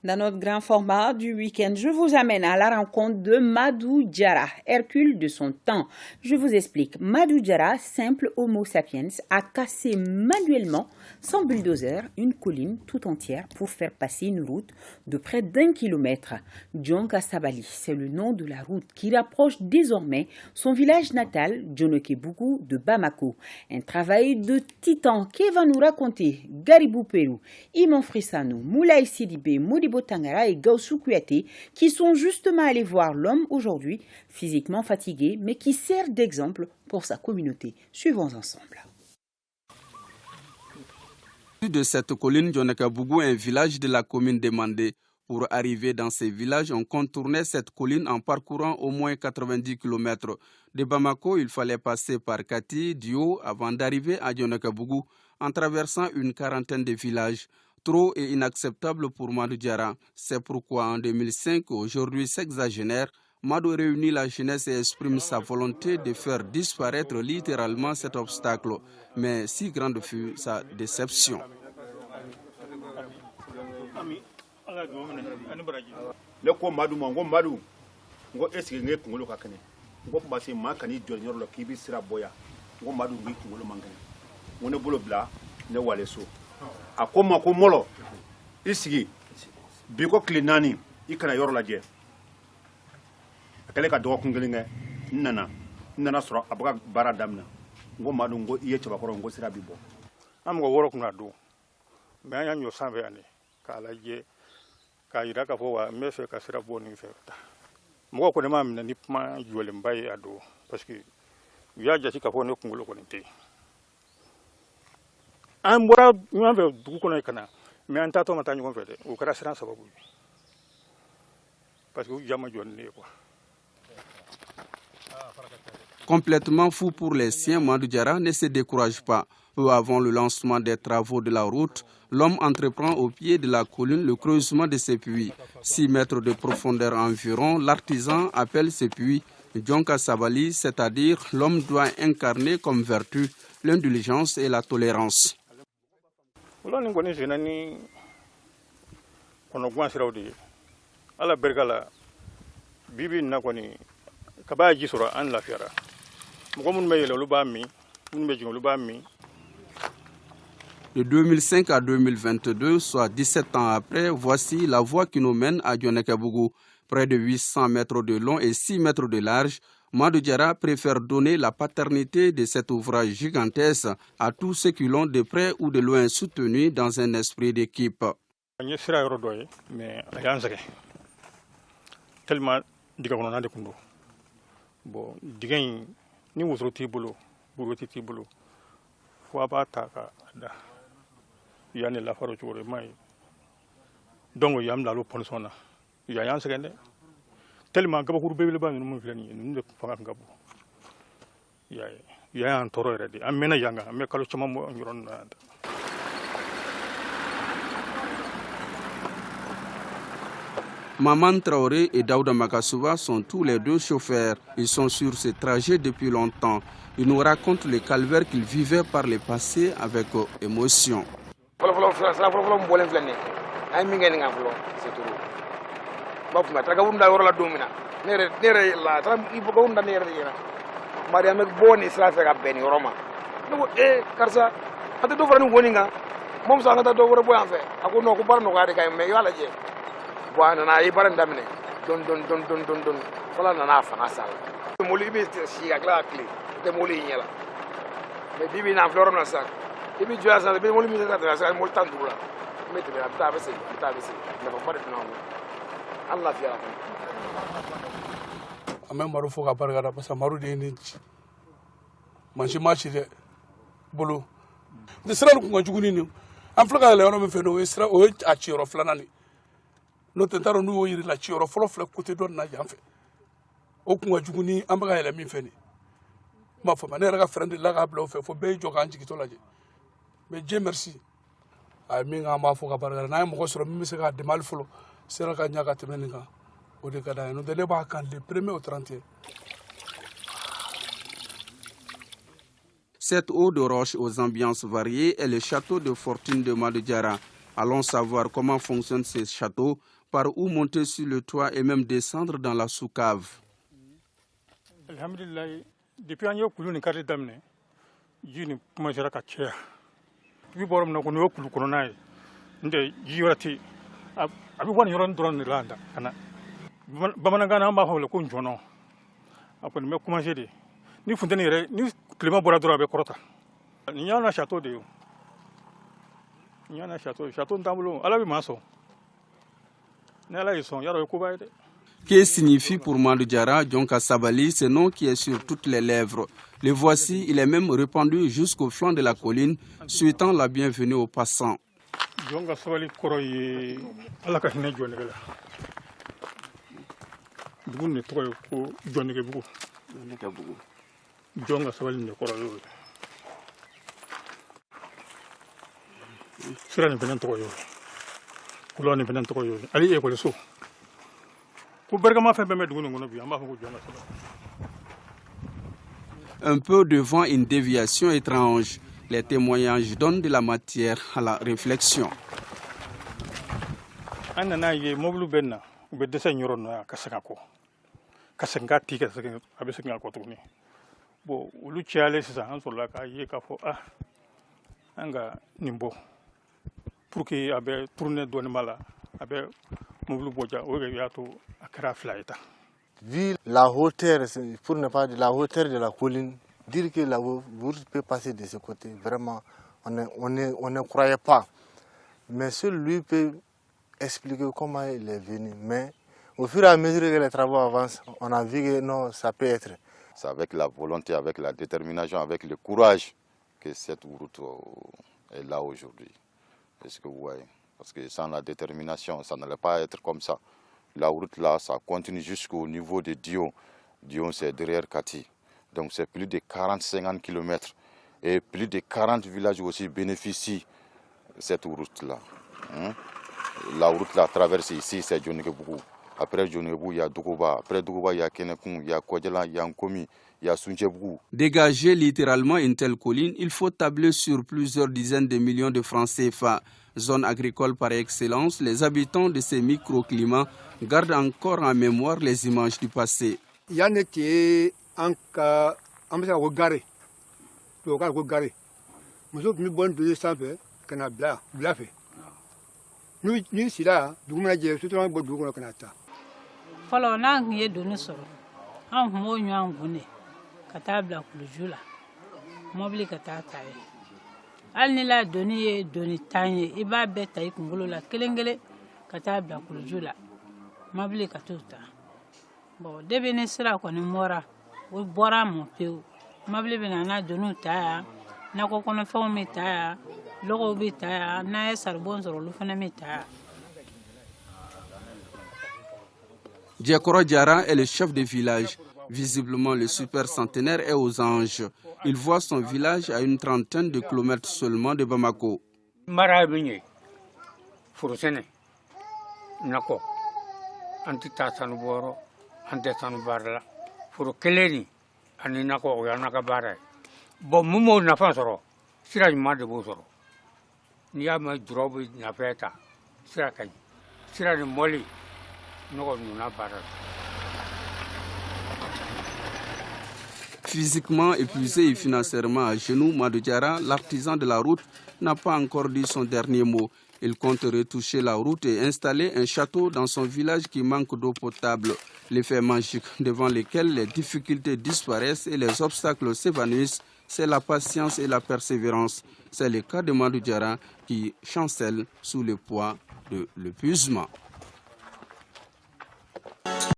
Dans notre grand format du week-end, je vous amène à la rencontre de Madou Diarra, Hercule de son temps. Je vous explique. Madou Diarra, simple homo sapiens, a cassé manuellement, sans bulldozer, une colline tout entière pour faire passer une route de près d'1 kilomètre. Djonka Sabali, c'est le nom de la route qui rapproche désormais son village natal, Djonoke-Bougou de Bamako. Un travail de titan qui va nous raconter Garibou Pérou, Imon Frissano, Moulay Sidibé, Modibo Tangara et Gaussou Kouyaté, qui sont justement allés voir l'homme aujourd'hui, physiquement fatigué, mais qui sert d'exemple pour sa communauté. Suivons ensemble. De cette colline, Djonoke-Bougou est un village de la commune de Mandé. Pour arriver dans ces villages, on contournait cette colline en parcourant au moins 90 km. De Bamako, il fallait passer par Kati, Dio, avant d'arriver à Djonoke-Bougou, en traversant une quarantaine de villages. Trop et inacceptable pour Madou Diarra. C'est pourquoi en 2005, aujourd'hui sexagénaire, Madou réunit la jeunesse et exprime sa volonté de faire disparaître littéralement cet obstacle. Mais si grande fut sa déception. Ne ko Madou ma ngo Madou ngo esige ne kungolo ka kene ngo ko basi ma kani jor nyor lo kibi sira boya ngo Madou ngi kungolo mangane ngo ne bolo bla ne wale so akoma ko molo isigi bi ko klinani ikana yor la je akale ka do ko ngelinga nana soro abaga bara damna ngo Madou ngo iye chaba ko ngo sira bibo am ngo woro kuna do me anya nyo sanve ane kala je ka yira ka fo wa me fe ka sira boni fe ta mo ko ne ma min ni ma jole mbay ado parce que ya jati ka fo ne kungulo ko nte an bora ñu fe du ko ne kana mais an tato mata ñu ko fe de o kara sira sababu parce que jama jone ne quoi. Complètement fou pour les siens, Madou Diarra ne se décourage pas. Peu avant le lancement des travaux de la route, l'homme entreprend au pied de la colline le creusement de ces puits. 6 mètres de profondeur environ, l'artisan appelle ces puits Djonka Sabali, c'est-à-dire l'homme doit incarner comme vertu l'indulgence et la tolérance. De 2005 à 2022, soit 17 ans après, voici la voie qui nous mène à Djonoke-Bougou. Près de 800 mètres de long et 6 mètres de large, Madou Diarra préfère donner la paternité de cet ouvrage gigantesque à tous ceux qui l'ont de près ou de loin soutenu dans un esprit d'équipe. Tellement bon digain ni wosro tibulu buroti tibulu fo ba ta ka da yani la faro chore mai dongo yam la lo ponsona ya yan segende tellement gaba kuru bebele ba no flani nde fanga ngabo ya an toro redi amena yanga me kalo chama mo ngiron na. Maman Traoré et Daouda Makasouba sont tous les deux chauffeurs. Ils sont sur ce trajet depuis longtemps. Ils nous racontent les calvaires qu'ils vivaient par le passé avec émotion. Nana yi baran damine don fala nana fana sala moli be si agla clé te moli nyela me bibi na floro na sa bibi joa sa be moli mi ta sa moli tandula me te ta be se na ba pare na Allah fi ala amé maru fo ka barga parce que maru de ni manchi machi de bolo de sira ko ngajuguni ni am flaka le ono me fe no sira o a chiro flanani no tentaro nu yiri la chiro folo fle côté don na jamfe o kunga juguni ambaga ele mi feni ma fo manera ga friend la ga blo fe fo be joga anji to laje mais Dieu merci ay mi nga ma fo ga barga na mo ko soro mi se ga de mal folo sera ga nyaga temeninga o de kada no de le ba kan le 1er au 31. Cette eau de roche aux ambiances variées est le château de fortune de Madou Diarra. Allons savoir comment fonctionne ce château, par où monter sur le toit et même descendre dans la sous-cave. Alhamdulillah, depuis un an, nous avons damné. Nous commencé à faire. Nous avons fait kulu corona. Nous avons fait. Abi wani yoron drone landa kana. Bamanangana ma fa le ko njono. Après me commencé de. Ni fundani re ni climat bora dora be korota. Ni yana château de yo. Ni yana château ntambulo ala bi maso. Nala yison yaro ko baide. Que signifie pour Madou Diarra Dionka Sabali, ce nom qui est sur toutes les lèvres? Le voici, il est même répandu jusqu'au flanc de la colline, souhaitant la bienvenue aux passants. Dionka Sabali koroye ala ka hine jone gala. Dugu ne toye ko jone ke bugu. Dionka Sabali ne koroye. Sira ne benen toye. Kulo ne benen toye. Ali e ko le so. Un peu devant une déviation étrange, les témoignages donnent de la matière à la réflexion. Vu la hauteur, pour ne pas dire la hauteur de la colline, dire que la route peut passer de ce côté, vraiment, on ne croyait pas. Mais seul lui peut expliquer comment il est venu. Mais au fur et à mesure que les travaux avancent, on a vu que non, ça peut être. C'est avec la volonté, avec la détermination, avec le courage que cette route est là aujourd'hui. Est-ce que vous voyez? Parce que sans la détermination, ça n'allait pas être comme ça. La route là, ça continue jusqu'au niveau de Dion. Dion, c'est derrière Kati. Donc c'est plus de 40-50 km. Et plus de 40 villages aussi bénéficient de cette route là. La route là traverse ici, c'est Djonikebugu. Après Djonikebugu, il y a Dougouba. Après Dougouba, il y a Kenekun, il y a Kodjala, il y a Nkomi, il y a Sunchebugu. Dégager littéralement une telle colline, il faut tabler sur plusieurs dizaines de millions de francs CFA. Zone agricole par excellence, les habitants de ces microclimats gardent encore en mémoire les images du passé. Al ni la doni tanye I b'a bɛɛ ta I kunkolo la kelen kelen ka taa bila kuluju la mobili ka t'o ta bon depuis ni sira kɔni mɔra o bɔra mɔ pewu mobili bɛ na n'a doniw ta yan nakɔ kɔnɔfɛnw bɛ ta yan lɔgɔw bɛ ta yan n'a ye saribɔn sɔrɔ olu fana bɛ ta yan. Diakoro Diarra est le chef de village. Visiblement, le super centenaire est aux anges. Il voit son village à une trentaine de kilomètres seulement de Bamako. Marabini, Furusene, Nako, Antitasanuboro, Antesanubarla, Furukeleni, Aninako, Yanakabare. Bon, Mumo Nafasoro, Siraj Mad Bosoro. Niama Drobi Nafeta, Sirakan, Siraj Moli, no Nunabara. Physiquement épuisé et financièrement à genoux, Madou Diarra, l'artisan de la route, n'a pas encore dit son dernier mot. Il compte retoucher la route et installer un château dans son village qui manque d'eau potable. L'effet magique devant lequel les difficultés disparaissent et les obstacles s'évanouissent, c'est la patience et la persévérance. C'est le cas de Madou Diarra qui chancelle sous le poids de l'épuisement.